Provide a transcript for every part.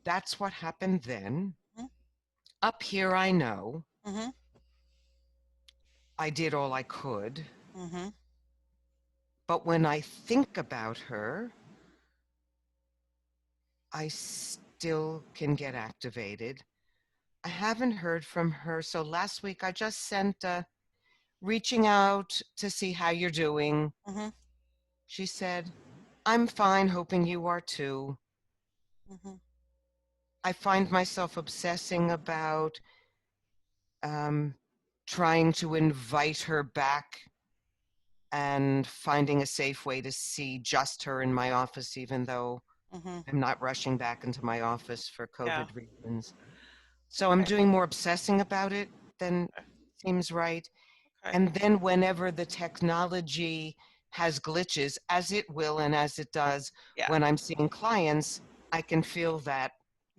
that's what happened then. Mhm. Up here, I know Mhm. I did all I could. Mhm. But when I think about her, I still can get activated. I haven't heard from her. So last week I just sent reaching out to see how you're doing. Mhm. She said, I'm fine, hoping you are too. Mhm. I find myself obsessing about um, trying to invite her back and finding a safe way to see just her in my office, even though Mhm. I'm not rushing back into my office for Yeah. COVID reasons. So I'm Okay. doing more obsessing about it than Okay. seems right. Okay. And then whenever the technology has glitches, as it will and as it does Yeah. when I'm seeing clients, I can feel that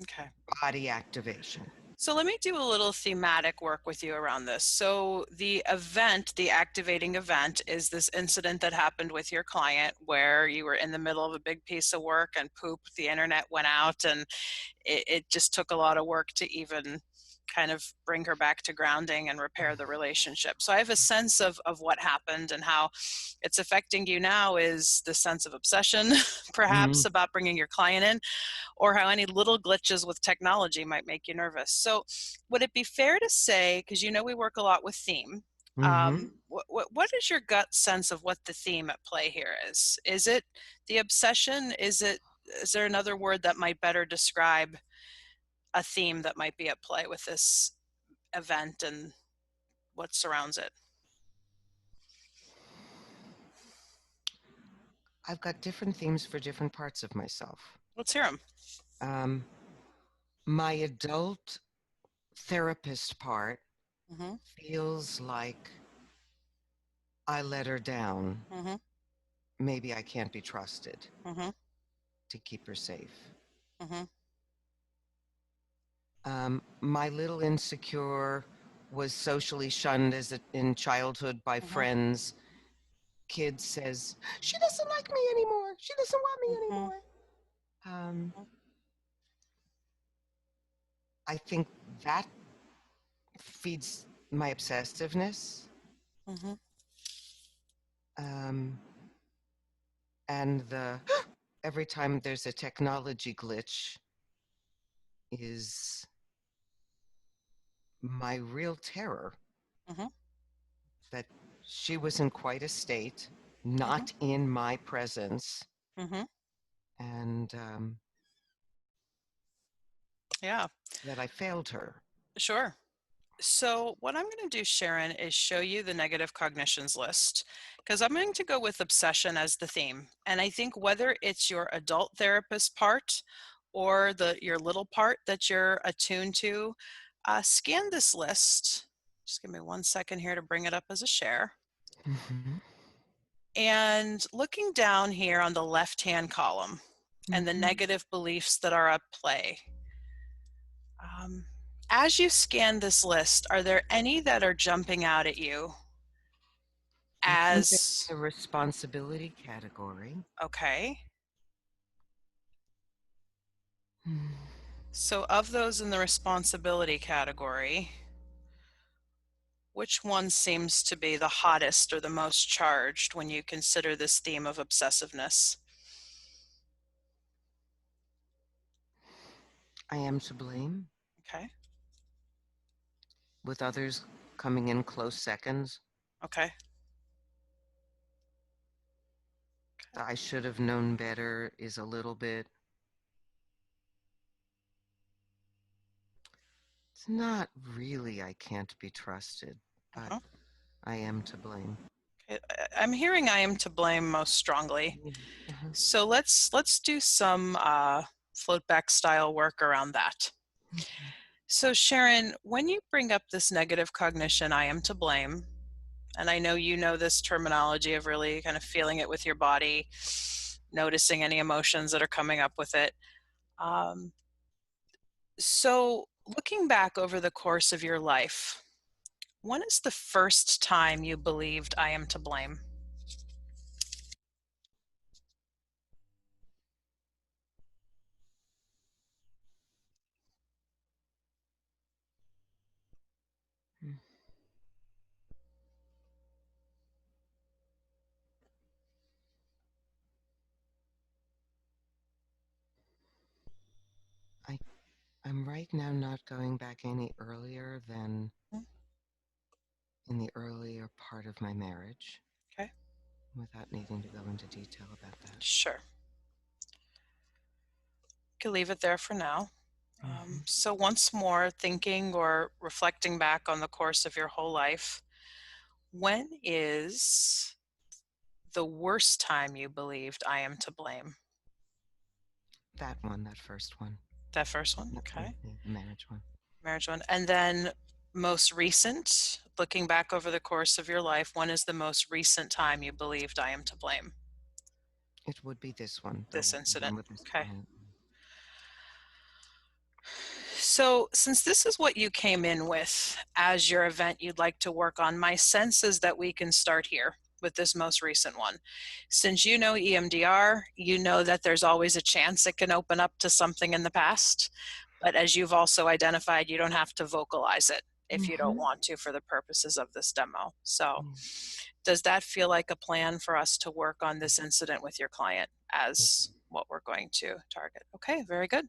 Okay. body activation. So let me do a little thematic work with you around this. So the event, the activating event, is this incident that happened with your client where you were in the middle of a big piece of work and poop, the internet went out, and it just took a lot of work to even kind of bring her back to grounding and repair the relationship. So I have a sense of what happened, and how it's affecting you now is the sense of obsession, Mm, perhaps, about bringing your client in, or how any little glitches with technology might make you nervous. So would it be fair to say, because you know we work a lot with theme, mm-hmm. what is your gut sense of what the theme at play here is? Is it the obsession? Is there another word that might better describe a theme that might be at play with this event and what surrounds it? I've got different themes for different parts of myself. Let's hear them. Um, my adult therapist part Mm-hmm. feels like I let her down. Mm-hmm. Maybe I can't be trusted Mm-hmm. to keep her safe. Mm-hmm. My little insecure was socially shunned in childhood by Mm-hmm. friends. Kid says, she doesn't like me anymore. She doesn't want me Mm-hmm. anymore. I think that feeds my obsessiveness. Mm-hmm. Um, and the every time there's a technology glitch is my real terror Mm-hmm. that she was in quite a state, Mm-hmm. not in my presence, Mm-hmm. and Yeah, that I failed her. sure. So what I'm going to do, Sharon, is show you the negative cognitions list, because I'm going to go with obsession as the theme. And I think whether it's your adult therapist part or your little part that you're attuned to, scan this list. Just give me 1 second here to bring it up as a share. Mm-hmm. And looking down here on the left-hand column and the Mm-hmm. negative beliefs that are at play. Um, as you scan this list, are there any that are jumping out at you I think they're as, in the responsibility category. okay? Hmm. So of those in the responsibility category, which one seems to be the hottest or the most charged when you consider this theme of obsessiveness? I am to blame, Okay, with others coming in close seconds. okay, I should have known better is a little bit. It's not really I can't be trusted, but uh-huh. I am to blame. Okay. I'm hearing I am to blame most strongly. Mm, uh-huh. So let's do some float back style work around that. Okay. So Sharon, when you bring up this negative cognition, I am to blame, and I know you know this terminology of really kind of feeling it with your body, noticing any emotions that are coming up with it. Um, so looking back over the course of your life, when is the first time you believed I am to blame? I'm right now not going back any earlier than Mm, in the earlier part of my marriage okay, without needing to go into detail about that. sure. Can leave it there for now. Hmm. So once more, thinking or reflecting back on the course of your whole life, when is the worst time you believed I am to blame? That one, that first one, That first one, the, okay. the marriage one. Marriage one. And then most recent, looking back over the course of your life, when is the most recent time you believed I am to blame? It would be this one, This the one incident. with this Okay. client. So, since this is what you came in with as your event you'd like to work on, my sense is that we can start here with this most recent one. Since you know EMDR, you know that there's always a chance it can open up to something in the past. But as you've also identified, you don't have to vocalize it if you don't Hmm. want to for the purposes of this demo. So, Yeah, does that feel like a plan for us to work on this incident with your client it as what we're going to target? Okay, very good.